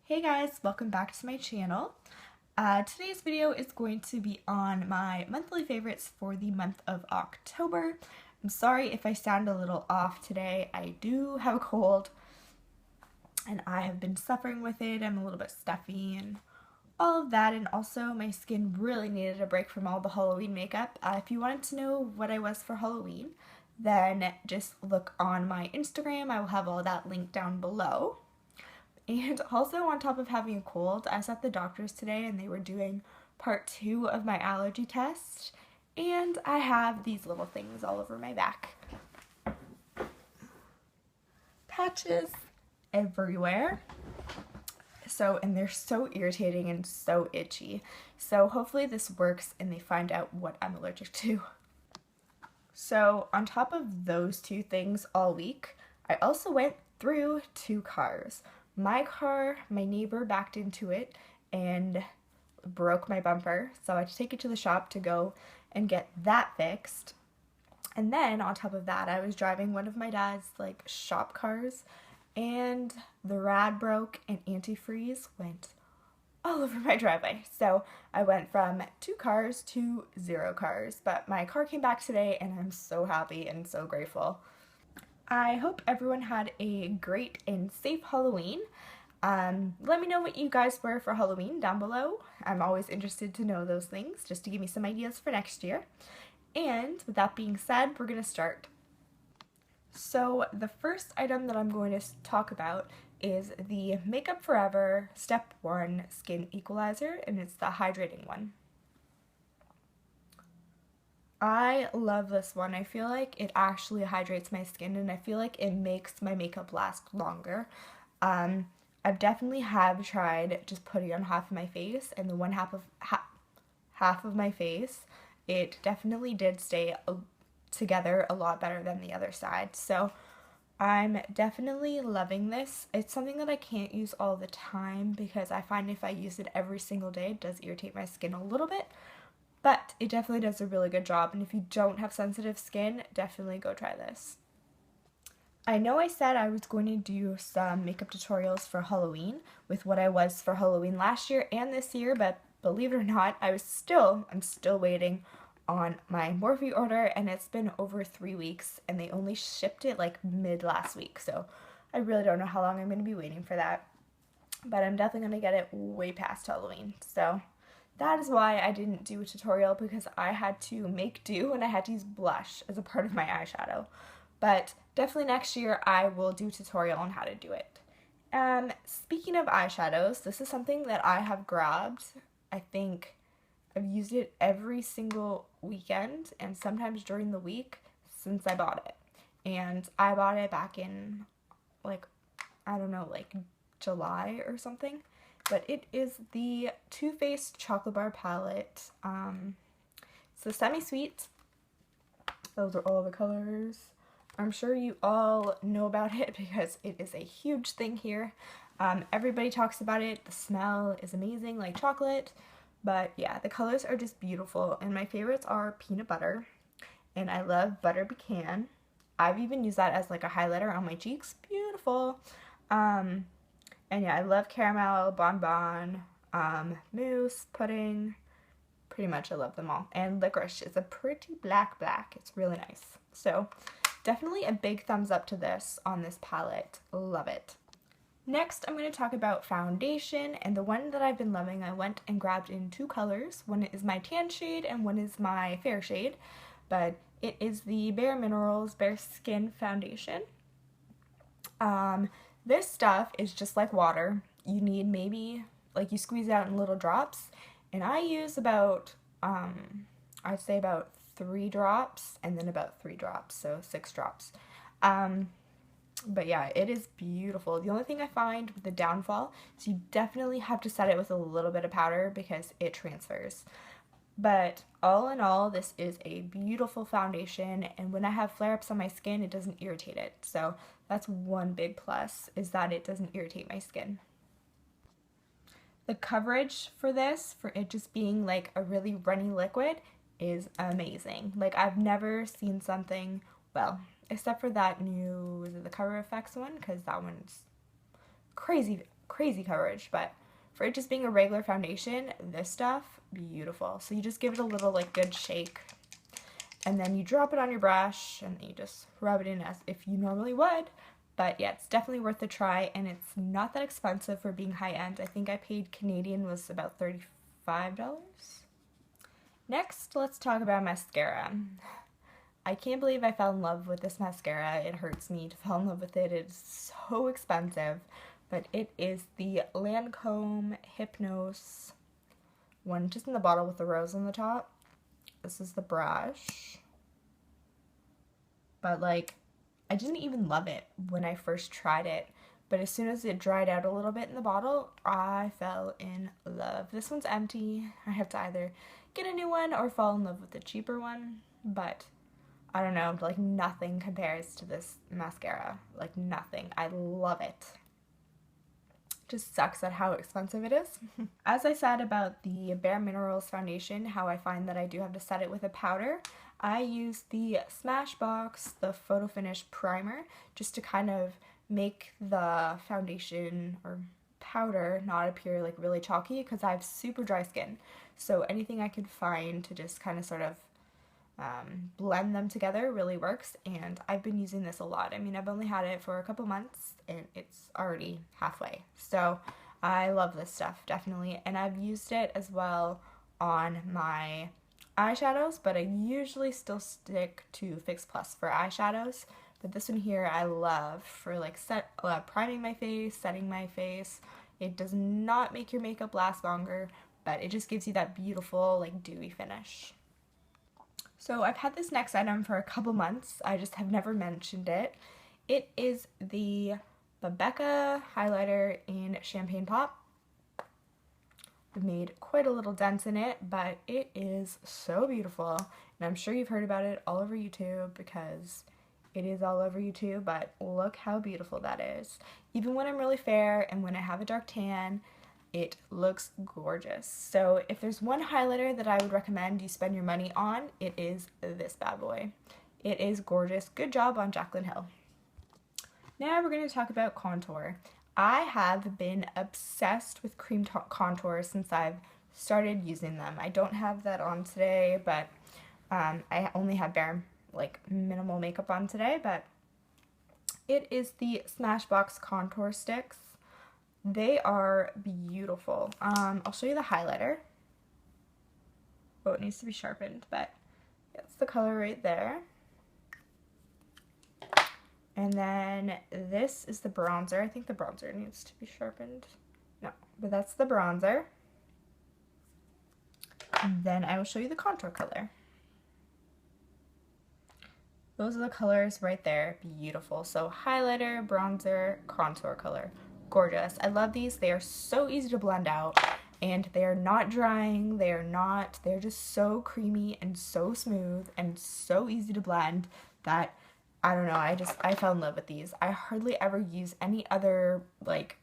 Hey guys, welcome back to my channel. Today's video is going to be on my monthly favorites for the month of October. I'm sorry if I sound a little off today. I do have a cold and I have been suffering with it. I'm a little bit stuffy and all of that, and also my skin really needed a break from all the Halloween makeup. If you wanted to know what I was for Halloween, then just look on my Instagram. I will have all that linked down below. And also, on top of having a cold, I was at the doctor's today and they were doing part 2 of my allergy test, and I have these little things all over my back. Patches everywhere. And they're so irritating and so itchy. So hopefully this works and they find out what I'm allergic to. So on top of those two things all week, I also went through 2 cars. My car, my neighbor backed into it and broke my bumper, so I had to take it to the shop to go and get that fixed. And then on top of that, I was driving one of my dad's shop cars, and the rad broke and antifreeze went all over my driveway. So I went from 2 cars to 0 cars, but my car came back today and I'm so happy and so grateful. I hope everyone had a great and safe Halloween. Let me know what you guys were for Halloween down below. I'm always interested to know those things, just to give me some ideas for next year. And with that being said, we're going to start. So the first item that I'm going to talk about is the Makeup Forever Step 1 Skin Equalizer, and it's the hydrating one. I love this one. I feel like it actually hydrates my skin, and I feel like it makes my makeup last longer. I've definitely tried just putting on half of my face, and the one half of my face, it definitely did stay together a lot better than the other side. So I'm definitely loving this. It's something that I can't use all the time because I find if I use it every single day, it does irritate my skin a little bit. But it definitely does a really good job, and if you don't have sensitive skin, definitely go try this. I know I said I was going to do some makeup tutorials for Halloween with what I was for Halloween last year and this year, but believe it or not, I'm still waiting on my Morphe order, and it's been over 3 weeks, and they only shipped it mid last week, so I really don't know how long I'm going to be waiting for that, but I'm definitely going to get it way past Halloween. So that is why I didn't do a tutorial, because I had to make do and I had to use blush as a part of my eyeshadow. But definitely next year I will do a tutorial on how to do it. Speaking of eyeshadows, this is something that I have grabbed. I think I've used it every single weekend and sometimes during the week since I bought it. And I bought it back in I don't know, July or something. But it is the Too Faced Chocolate Bar Palette. It's the Semi-Sweet. Those are all the colors. I'm sure you all know about it because it is a huge thing here. Everybody talks about it. The smell is amazing, like chocolate. But yeah, the colors are just beautiful. And my favorites are Peanut Butter. And I love Butter Pecan. I've even used that as a highlighter on my cheeks. Beautiful. And yeah, I love caramel, bonbon, mousse, pudding. Pretty much I love them all. And licorice is a pretty black. It's really nice. So definitely a big thumbs up to this on this palette. Love it. Next, I'm going to talk about foundation, and the one that I've been loving, I went and grabbed in 2 colors. One is my tan shade and one is my fair shade, but it is the Bare Minerals Bare Skin Foundation. This stuff is just like water. You need maybe, you squeeze it out in little drops, and I use about, I'd say about 3 drops, and then about 3 drops, so 6 drops. But yeah, it is beautiful. The only thing I find with the downfall is you definitely have to set it with a little bit of powder because it transfers. But all in all, this is a beautiful foundation, and when I have flare-ups on my skin, it doesn't irritate it. So that's one big plus, is that it doesn't irritate my skin. The coverage for this, for it just being a really runny liquid, is amazing. I've never seen something, except for that new, was it the Cover FX one? Because that one's crazy crazy coverage, but for it just being a regular foundation, this stuff, beautiful. So you just give it a little like good shake, and then you drop it on your brush and you just rub it in as if you normally would. But yeah, it's definitely worth a try, and it's not that expensive for being high-end. I think I paid Canadian was about $35. Next, let's talk about mascara. I can't believe I fell in love with this mascara. It hurts me to fall in love with it. It's so expensive, but it is the Lancome Hypnose one, just in the bottle with the rose on the top. This is the brush. But like, I didn't even love it when I first tried it, but as soon as it dried out a little bit in the bottle, I fell in love. This one's empty. I have to either get a new one or fall in love with the cheaper one, but I don't know, like nothing compares to this mascara. Like nothing. I love it. Just sucks at how expensive it is. As I said about the Bare Minerals foundation, how I find that I do have to set it with a powder, I use the Smashbox, the Photo Finish Primer, just to kind of make the foundation or powder not appear like really chalky, because I have super dry skin. So anything I could find to just kind of sort of blend them together really works, and I've been using this a lot. I mean, I've only had it for a couple months and it's already halfway, so I love this stuff, definitely. And I've used it as well on my eyeshadows, but I usually still stick to Fix Plus for eyeshadows, but this one here I love for like priming my face, setting my face. It does not make your makeup last longer, but it just gives you that beautiful like dewy finish. So I've had this next item for a couple months. I just have never mentioned it. It is the Becca highlighter in Champagne Pop. I've made quite a little dent in it, but it is so beautiful. And I'm sure you've heard about it all over YouTube because it is all over YouTube, but look how beautiful that is. Even when I'm really fair and when I have a dark tan, it looks gorgeous. So if there's one highlighter that I would recommend you spend your money on, it is this bad boy. It is gorgeous. Good job on Jaclyn Hill. Now we're going to talk about contour. I have been obsessed with cream contour since I've started using them. I don't have that on today, but I only have bare, like, minimal makeup on today, but it is the Smashbox contour sticks. They are beautiful. I'll show you the highlighter. Oh, it needs to be sharpened, but that's the color right there. And then this is the bronzer. I think the bronzer needs to be sharpened. No, but that's the bronzer. And then I will show you the contour color. Those are the colors right there. Beautiful. So highlighter, bronzer, contour color. Gorgeous. I love these. They are so easy to blend out, and they are not drying. They're just so creamy and so smooth and so easy to blend that I don't know, I fell in love with these. I hardly ever use any other like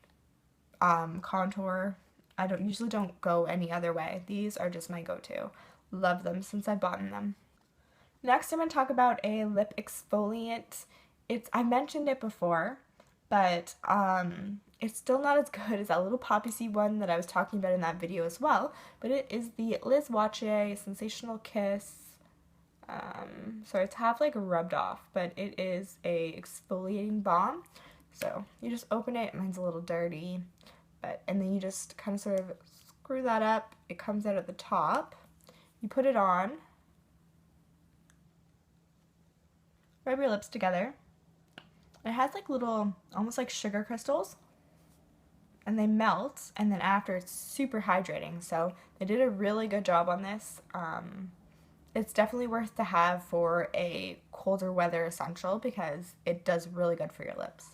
contour. I usually don't go any other way. These are just my go-to. Love them since I've bought them. Next, I'm going to talk about a lip exfoliant. I mentioned it before, but it's still not as good as that little poppy seed one that I was talking about in that video as well. But it is the Liz Wache Sensational Kiss. So it's half like rubbed off, but it is a exfoliating balm. So you just open it. Mine's a little dirty, and then you just kind of sort of screw that up. It comes out at the top. You put it on. Rub your lips together. It has like little, almost like sugar crystals, and they melt, and then after it's super hydrating. So they did a really good job on this. It's definitely worth to have for a colder weather essential because it does really good for your lips.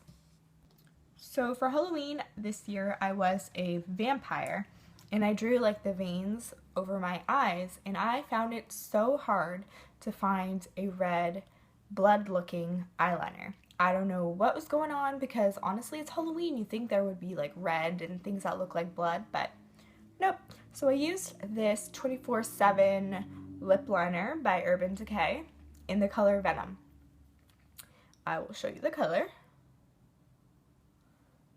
So for Halloween this year, I was a vampire, and I drew like the veins over my eyes, and I found it so hard to find a red blood-looking eyeliner. I don't know what was going on because honestly it's Halloween. You think there would be like red and things that look like blood, but nope. So I used this 24/7 lip liner by Urban Decay in the color Venom. I will show you the color.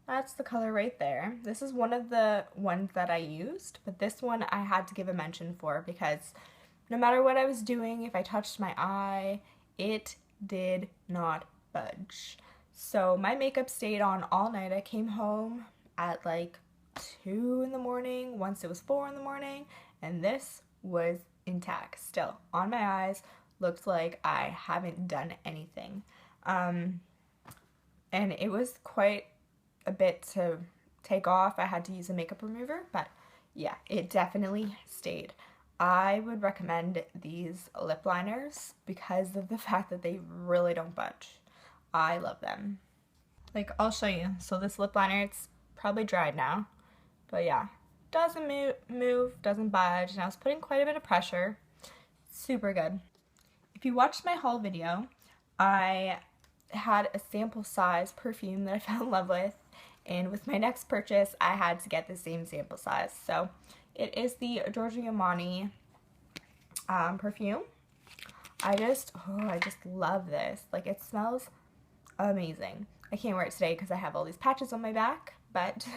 That's the color right there. This is one of the ones that I used, but this one I had to give a mention for because no matter what I was doing, if I touched my eye, it did not budge. So my makeup stayed on all night. I came home at like 2 in the morning, once it was 4 in the morning, and this was intact still on my eyes. Looked like I haven't done anything. And it was quite a bit to take off. I had to use a makeup remover, but yeah, it definitely stayed. I would recommend these lip liners because of the fact that they really don't budge. I love them. Like, I'll show you. So this lip liner, it's probably dried now, but yeah, doesn't move, doesn't budge, and I was putting quite a bit of pressure. Super good. If you watched my haul video, I had a sample size perfume that I fell in love with, and with my next purchase I had to get the same sample size. So it is the Giorgio Armani perfume. I just love this. Like, it smells amazing. I can't wear it today because I have all these patches on my back, but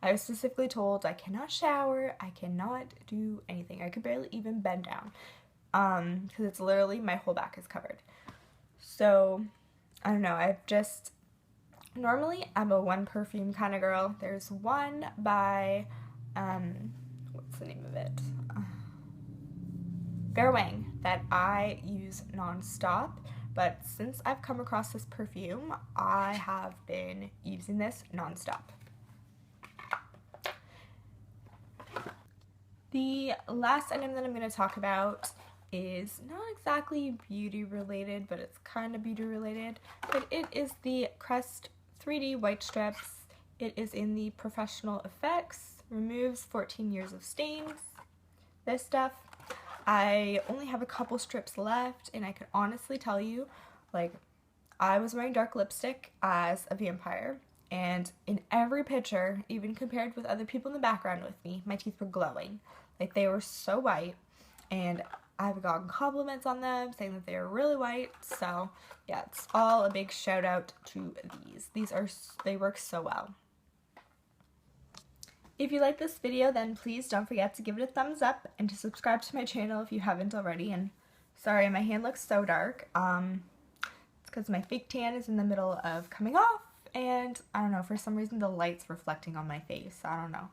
I was specifically told I cannot shower, I cannot do anything. I could barely even bend down because it's literally my whole back is covered. So I don't know, normally I'm a one perfume kind of girl. There's one by, what's the name of it? Bare Wang that I use non-stop, but since I've come across this perfume, I have been using this non-stop. The last item that I'm going to talk about is not exactly beauty related, but it's kind of beauty related, but it is the Crest 3D White Strips. It is in the Professional Effects, removes 14 years of stains. This stuff, I only have a couple strips left, and I can honestly tell you, like, I was wearing dark lipstick as a vampire, and in every picture, even compared with other people in the background with me, my teeth were glowing. Like, they were so white, and I've gotten compliments on them saying that they are really white. So yeah, it's all a big shout out to these. They work so well. If you like this video, then please don't forget to give it a thumbs up and to subscribe to my channel if you haven't already. And sorry, my hand looks so dark. It's because my fake tan is in the middle of coming off, and I don't know, for some reason the light's reflecting on my face. I don't know.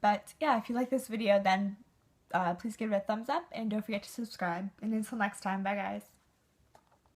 But yeah, if you like this video, then please give it a thumbs up and don't forget to subscribe. And until next time, bye guys.